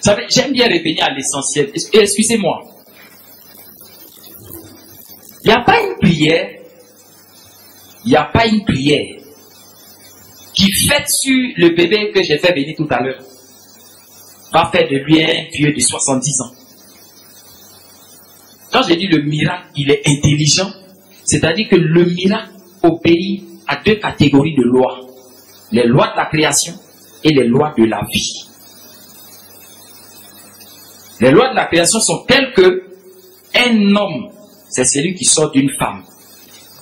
savez, j'aime bien revenir à l'essentiel. Excusez-moi. Il n'y a pas une prière. Il n'y a pas une prière qui fait sur le bébé que j'ai fait venir tout à l'heure. Va faire de lui un vieux de 70 ans. Quand je dis le miracle, il est intelligent, c'est-à-dire que le miracle obéit à deux catégories de lois. Les lois de la création et les lois de la vie. Les lois de la création sont telles que un homme, c'est celui qui sort d'une femme.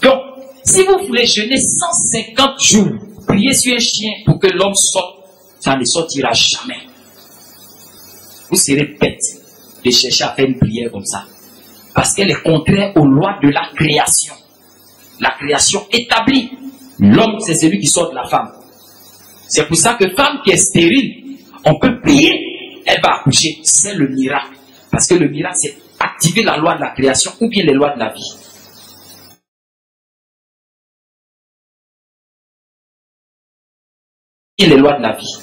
Donc, si vous voulez jeûner 150 jours, prier sur un chien pour que l'homme sorte, ça ne sortira jamais. Vous serez bête de chercher à faire une prière comme ça. Parce qu'elle est contraire aux lois de la création. La création établie. L'homme, c'est celui qui sort de la femme. C'est pour ça que femme qui est stérile, on peut prier, elle va accoucher. C'est le miracle. Parce que le miracle, c'est activer la loi de la création ou bien les lois de la vie. Et les lois de la vie.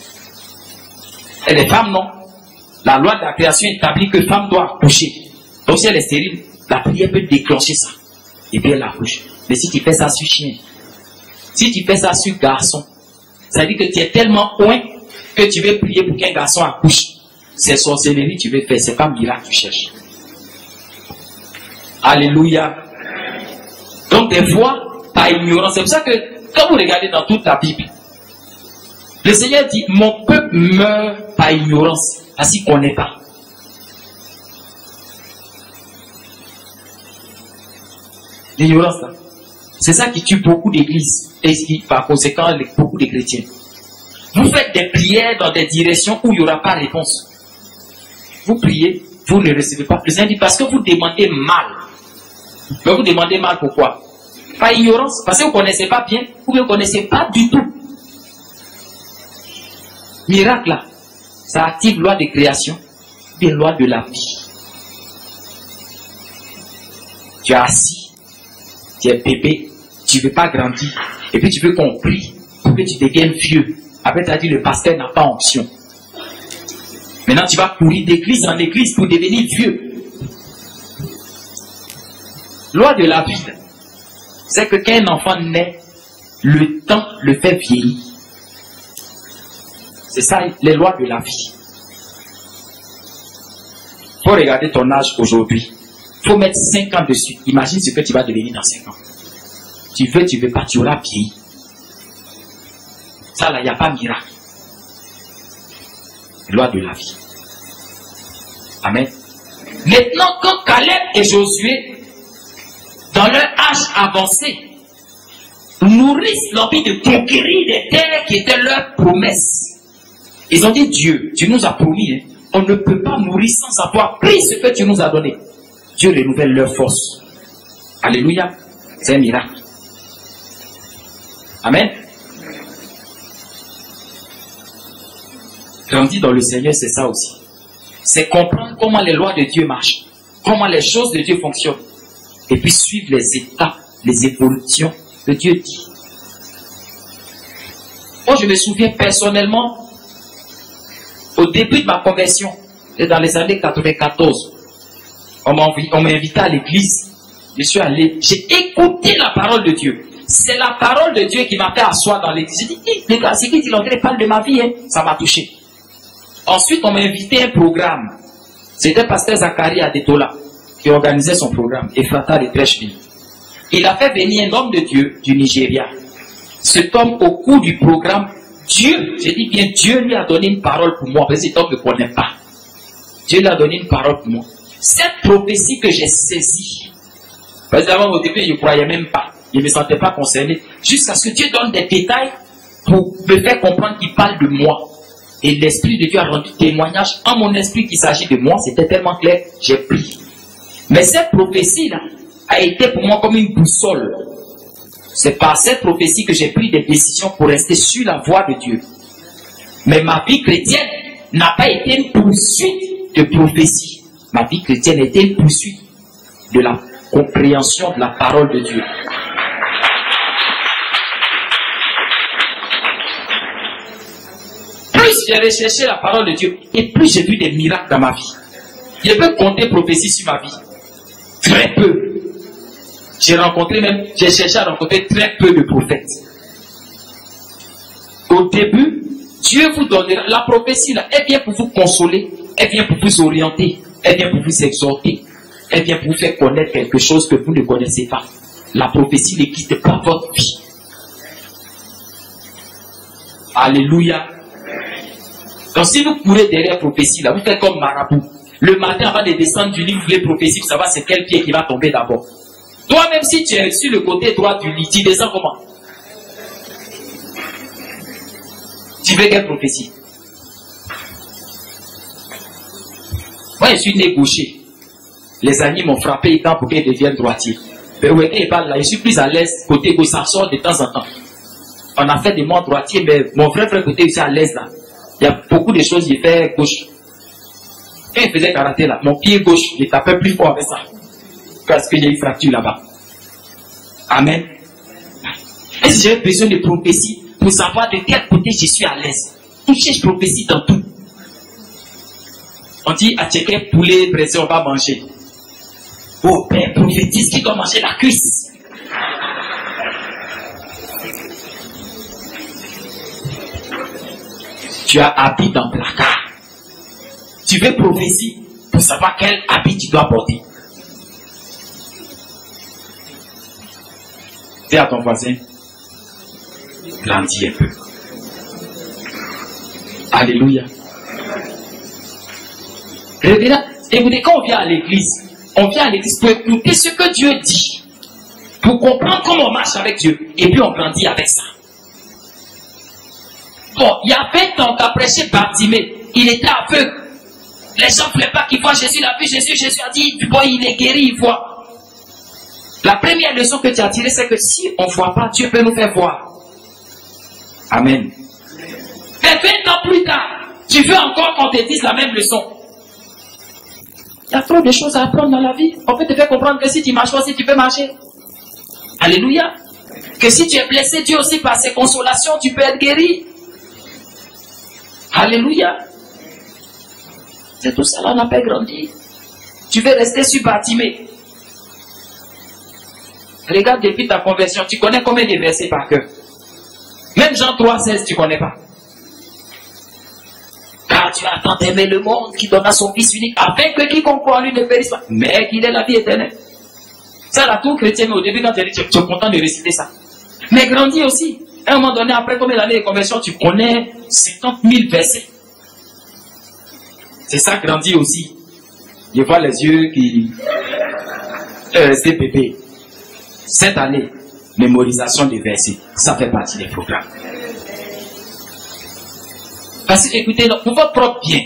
Et les femmes, non. La loi de la création établit que femme doit accoucher. Donc si elle est stérile, la prière peut déclencher ça. Et puis elle accouche. Mais si tu fais ça sur chien, si tu fais ça sur garçon, ça veut dire que tu es tellement loin que tu veux prier pour qu'un garçon accouche. C'est sorcellerie que tu veux faire, c'est pas miracle que tu cherches. Alléluia. Donc des fois, par ignorance, c'est pour ça que quand vous regardez dans toute la Bible, le Seigneur dit, mon peuple meurt par ignorance, parce qu'il ne connaît pas. L'ignorance, là. C'est ça qui tue beaucoup d'églises, et qui, par conséquent, beaucoup de chrétiens. Vous faites des prières dans des directions où il n'y aura pas de réponse. Vous priez, vous ne recevez pas. Le Seigneur dit, parce que vous demandez mal. Mais vous demandez mal pourquoi? Par ignorance, parce que vous ne connaissez pas bien, ou vous ne connaissez pas du tout. Miracle là, ça active loi de création, des lois de la vie. Tu es assis, tu es bébé, tu ne veux pas grandir, et puis tu veux qu'on prie pour que tu deviennes vieux. Après tu as dit le pasteur n'a pas option. Maintenant tu vas courir d'église en église pour devenir vieux. Loi de la vie, c'est que quand un enfant naît, le temps le fait vieillir. C'est ça, les lois de la vie. Il faut regarder ton âge aujourd'hui. Il faut mettre 5 ans dessus. Imagine ce que tu vas devenir dans 5 ans. Tu veux pas, tu auras vieilli. Ça là, il n'y a pas de miracle. Loi de la vie. Amen. Maintenant, quand Caleb et Josué, dans leur âge avancé, nourrissent l'envie de conquérir des terres qui étaient leur promesse. Ils ont dit, Dieu, tu nous as promis, hein, on ne peut pas mourir sans avoir pris ce que tu nous as donné. Dieu renouvelle leur force. Alléluia. C'est un miracle. Amen. Grandir dans le Seigneur, c'est ça aussi. C'est comprendre comment les lois de Dieu marchent, comment les choses de Dieu fonctionnent, et puis suivre les étapes, les évolutions que Dieu dit. Moi, je me souviens personnellement, au début de ma conversion, dans les années 94, on m'a invité à l'église. Je suis allé, j'ai écouté la parole de Dieu. C'est la parole de Dieu qui m'a fait asseoir dans l'église. J'ai dit, c'est qui dit l'anglais parle de ma vie, hein? Ça m'a touché. Ensuite, on m'a invité à un programme. C'était pasteur Zacharie Adetola qui organisait son programme, Ephrata de Trècheville. Il a fait venir un homme de Dieu du Nigeria. Cet homme, au cours du programme, Dieu, je dis bien, Dieu lui a donné une parole pour moi, parce que cet homme ne me connaît pas. Dieu lui a donné une parole pour moi. Cette prophétie que j'ai saisie, parce qu'avant au début, je ne croyais même pas. Je ne me sentais pas concerné. Jusqu'à ce que Dieu donne des détails pour me faire comprendre qu'il parle de moi. Et l'Esprit de Dieu a rendu témoignage en mon esprit qu'il s'agit de moi. C'était tellement clair, j'ai pris. Mais cette prophétie-là a été pour moi comme une boussole. C'est par cette prophétie que j'ai pris des décisions pour rester sur la voie de Dieu. Mais ma vie chrétienne n'a pas été une poursuite de prophétie. Ma vie chrétienne a été une poursuite de la compréhension de la parole de Dieu. Plus j'ai recherché la parole de Dieu, et plus j'ai vu des miracles dans ma vie. Je peux compter prophéties sur ma vie. Très peu. J'ai cherché à rencontrer très peu de prophètes. Au début, Dieu vous donnera la prophétie là, elle vient pour vous consoler, elle vient pour vous orienter, elle vient pour vous exhorter, elle vient pour vous faire connaître quelque chose que vous ne connaissez pas. La prophétie ne quitte pas votre vie. Alléluia. Donc si vous courez derrière la prophétie là, vous faites comme marabout. Le matin avant de descendre du lit, vous voulez prophétie pour savoir c'est quel pied qui va tomber d'abord. Toi même si tu es sur le côté droit du lit, tu descends comment? Tu veux quelle prophétie? Moi je suis né gaucher. Les amis m'ont frappé étant pour qu'ils deviennent droitiers. Mais ouais, je suis plus à l'aise côté gauche, ça sort de temps en temps. On a fait des mots droitiers, mais mon frère côté aussi à l'aise là. Il y a beaucoup de choses qu'il fait gauche. Quand il faisait karaté là, mon pied gauche, il tapait plus fort avec ça. Parce que j'ai une fracture là-bas. Amen. Est-ce que j'ai besoin de prophétie pour savoir de quel côté je suis à l'aise? On cherche prophétie dans tout. On dit à checker poulet pressé, on va manger. Oh père, prophétise qui doit manger la cuisse. Tu as habit dans le placard. Tu veux prophétie pour savoir quel habit tu dois porter. Dis à ton voisin, grandis un peu. Alléluia. Revenez, écoutez, quand on vient à l'église pour écouter ce que Dieu dit, pour comprendre comment on marche avec Dieu, et puis on grandit avec ça. Bon, il y a 20 ans qu'a prêché Bartimée, il était aveugle. Les gens ne voulaient pas qu'il voit Jésus, il a vu Jésus, Jésus a dit, bon, il est guéri, il voit. La première leçon que tu as tirée, c'est que si on ne voit pas, Dieu peut nous faire voir. Amen. Mais 20 ans plus tard, tu veux encore qu'on te dise la même leçon. Il y a trop de choses à apprendre dans la vie. On peut te faire comprendre que si tu marches pas, si tu peux marcher. Alléluia. Que si tu es blessé, Dieu aussi par ses consolations, tu peux être guéri. Alléluia. C'est tout ça là, on n'a pas grandi. Tu veux rester sur Bartimée. Regarde depuis ta conversion, tu connais combien de versets par cœur? Même Jean 3,16, tu ne connais pas. Car Dieu a tant aimé le monde qui donna son Fils unique afin que quiconque croit en lui ne périsse pas, mais qu'il ait la vie éternelle. Ça, là, tout chrétien, mais au début, quand tu es content de réciter ça. Mais grandis aussi. À un moment donné, après combien d'années de conversion, tu connais 50 000 versets. C'est ça, grandis aussi. Je vois les yeux qui... c'est bébé. Cette année, mémorisation des versets, ça fait partie des programmes. Parce que, écoutez, pour votre propre bien,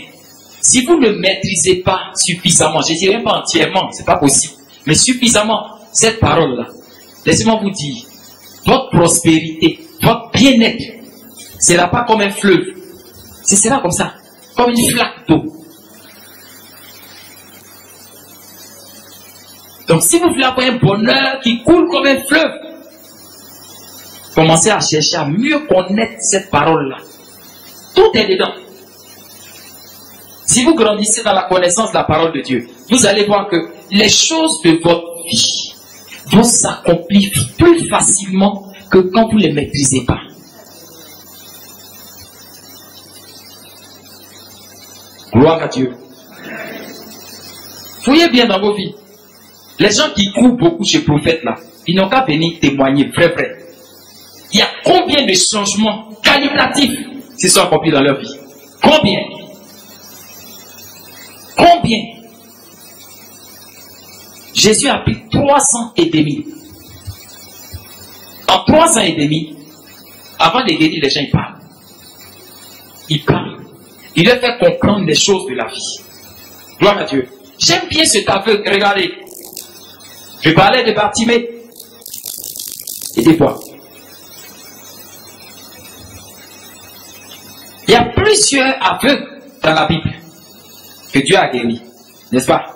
si vous ne maîtrisez pas suffisamment, je ne dirais pas entièrement, c'est pas possible, mais suffisamment cette parole-là, laissez-moi vous dire, votre prospérité, votre bien-être, ne sera pas comme un fleuve. Ce sera comme ça, comme une flaque d'eau. Donc, si vous voulez avoir un bonheur qui coule comme un fleuve, commencez à chercher à mieux connaître cette parole-là. Tout est dedans. Si vous grandissez dans la connaissance de la parole de Dieu, vous allez voir que les choses de votre vie vont s'accomplir plus facilement que quand vous ne les maîtrisez pas. Gloire à Dieu. Fouillez bien dans vos vies. Les gens qui courent beaucoup chez prophètes là, ils n'ont qu'à venir témoigner, vrai. Il y a combien de changements qualitatifs qui sont accomplis dans leur vie? Combien? Combien? Jésus a pris 3 ans et demi. En 3 ans et demi, avant de guérir, les gens ils parlent. Ils parlent. Il leur fait comprendre les choses de la vie. Gloire à Dieu. J'aime bien cet aveugle. Regardez. Je parlais de Bartimée. Et des fois. Il y a plusieurs aveugles dans la Bible que Dieu a guéris. N'est-ce pas?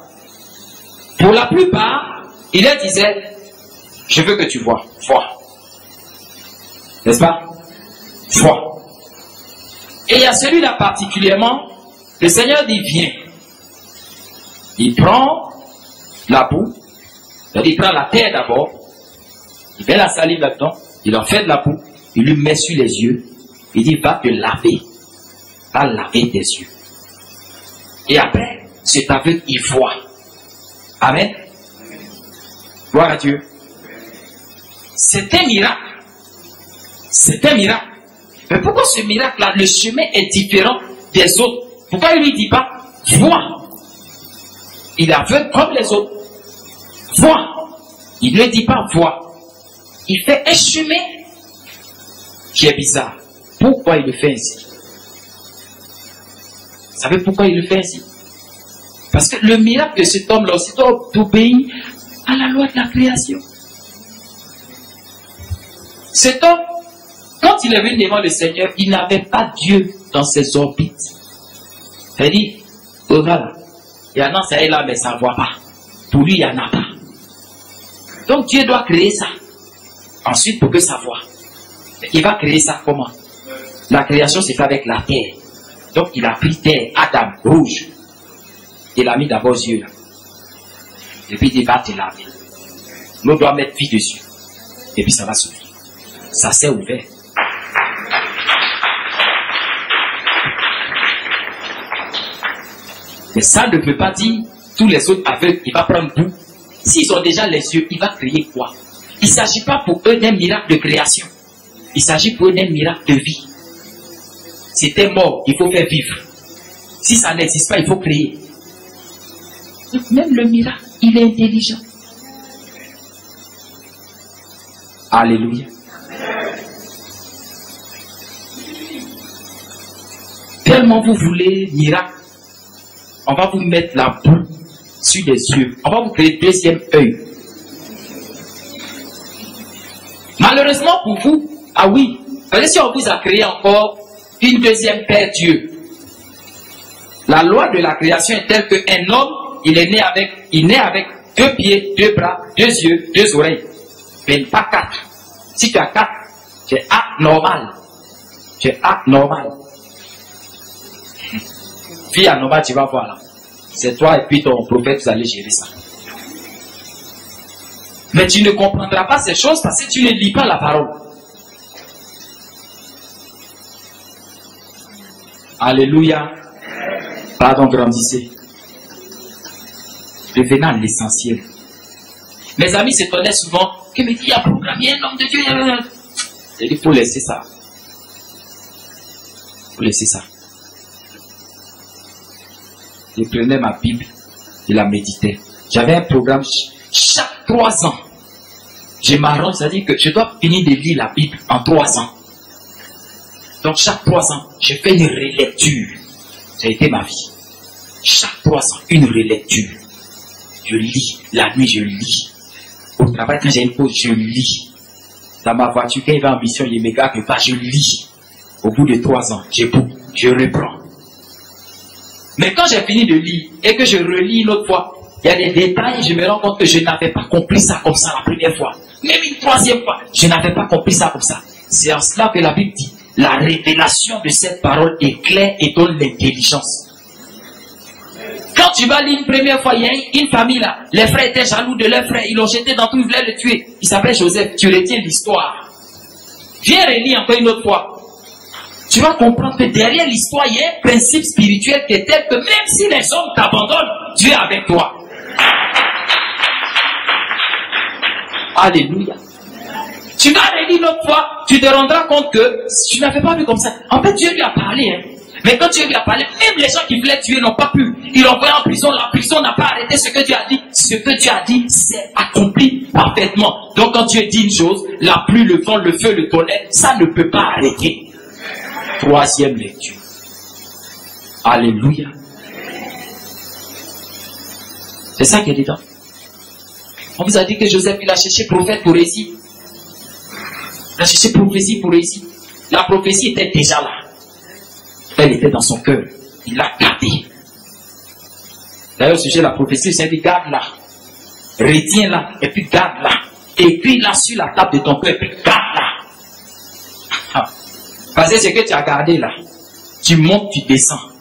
Pour la plupart, il leur disait, je veux que tu vois. Vois. N'est-ce pas? Vois. Et il y a celui-là particulièrement, le Seigneur dit viens. Il prend la boue, il prend la terre d'abord, il met la salive là-dedans, il en fait de la boue, il lui met sur les yeux, il dit va te laver, va laver tes yeux. Et après, cet aveugle, il voit. Amen. Gloire à Dieu. C'est un miracle. C'est un miracle. Mais pourquoi ce miracle-là, le chemin est différent des autres? Pourquoi il ne lui dit pas vois? Il est aveugle comme les autres. Vois. Il ne dit pas vois. Il fait un chemin qui est bizarre. Pourquoi il le fait ainsi? Vous savez pourquoi il le fait ainsi? Parce que le miracle de cet homme-là aussi doit obéir à la loi de la création. Cet homme, quand il est venu devant le Seigneur, il n'avait pas Dieu dans ses orbites. Il dit, oh voilà, il y en a ça est là, mais ça ne voit pas. Pour lui, il n'y en a pas. Donc Dieu doit créer ça. Ensuite, pour que ça voit. Il va créer ça comment? La création, c'est fait avec la terre. Donc il a pris terre, Adam, rouge. Il a mis d'abord aux yeux là. Et puis il dit, va te laver. L'eau doit mettre vie dessus. Et puis ça va s'ouvrir. Ça s'est ouvert. Mais ça ne veut pas dire tous les autres aveugles, il va prendre bout. S'ils ont déjà les yeux, il va créer quoi? Il ne s'agit pas pour eux d'un miracle de création. Il s'agit pour eux d'un miracle de vie. C'était mort, il faut faire vivre. Si ça n'existe pas, il faut créer. Donc même le miracle, il est intelligent. Alléluia. Tellement vous voulez miracle, on va vous mettre la boue sur les yeux. On va vous créer deuxième œil. Malheureusement pour vous, ah oui, parce que si on vous a créé encore une deuxième paire d'yeux, la loi de la création est telle qu'un homme, il naît avec 2 pieds, 2 bras, 2 yeux, 2 oreilles. Mais pas 4. Si tu as 4, tu es anormal. Tu es anormal. Fille anormale, tu vas voir là. C'est toi et puis ton prophète, vous allez gérer ça. Mais tu ne comprendras pas ces choses parce que tu ne lis pas la parole. Alléluia. Pardon, grandissez. Revenons à l'essentiel. Mes amis s'étonnaient souvent que mes filles a programmé un homme de Dieu. J'ai dit, il faut laisser ça. Il faut laisser ça. Je prenais ma Bible, je la méditais. J'avais un programme chaque 3 ans. Je m'arrange, c'est-à-dire que je dois finir de lire la Bible en 3 ans. Donc chaque 3 ans, je fais une relecture. Ça a été ma vie. Chaque 3 ans, une relecture. Je lis. La nuit, je lis. Au travail, quand j'ai une pause, je lis. Dans ma voiture, quand il va en mission, il me garde pas, je lis. Au bout de 3 ans, je reprends. Mais quand j'ai fini de lire et que je relis une autre fois, il y a des détails, je me rends compte que je n'avais pas compris ça comme ça la première fois. Même une 3e fois, je n'avais pas compris ça comme ça. C'est en cela que la Bible dit, la révélation de cette parole est claire et donne l'intelligence. Quand tu vas lire une première fois, il y a une famille là, les frères étaient jaloux de leur frère, ils l'ont jeté dans tout, ils voulaient le tuer. Il s'appelle Joseph, tu retiens l'histoire. Viens relire encore une autre fois. Tu vas comprendre que derrière l'histoire, il y a un principe spirituel qui est tel que même si les hommes t'abandonnent, Dieu est avec toi. Alléluia. Tu vas relire une autre fois, tu te rendras compte que tu n'avais pas vu comme ça. En fait, Dieu lui a parlé. Mais quand Dieu lui a parlé, même les gens qui voulaient tuer n'ont pas pu. Ils l'ont envoyé en prison, la prison n'a pas arrêté ce que Dieu a dit. Ce que Dieu a dit, c'est accompli parfaitement. Donc quand Dieu dit une chose, la pluie, le vent, le feu, le tonnerre, ça ne peut pas arrêter. 3e lecture. Alléluia. C'est ça qui est dedans. On vous a dit que Joseph, il a cherché prophète pour réussir. Il a cherché prophétie pour réussir. La prophétie était déjà là. Elle était dans son cœur. Il l'a gardée. D'ailleurs, au sujet de la prophétie, il s'est dit, garde-la. Retiens-la. Et puis garde-la. Écris-la sur la table de ton cœur. Et puis garde-la. Parce que ce que tu as gardé là, Tu montes, tu descends.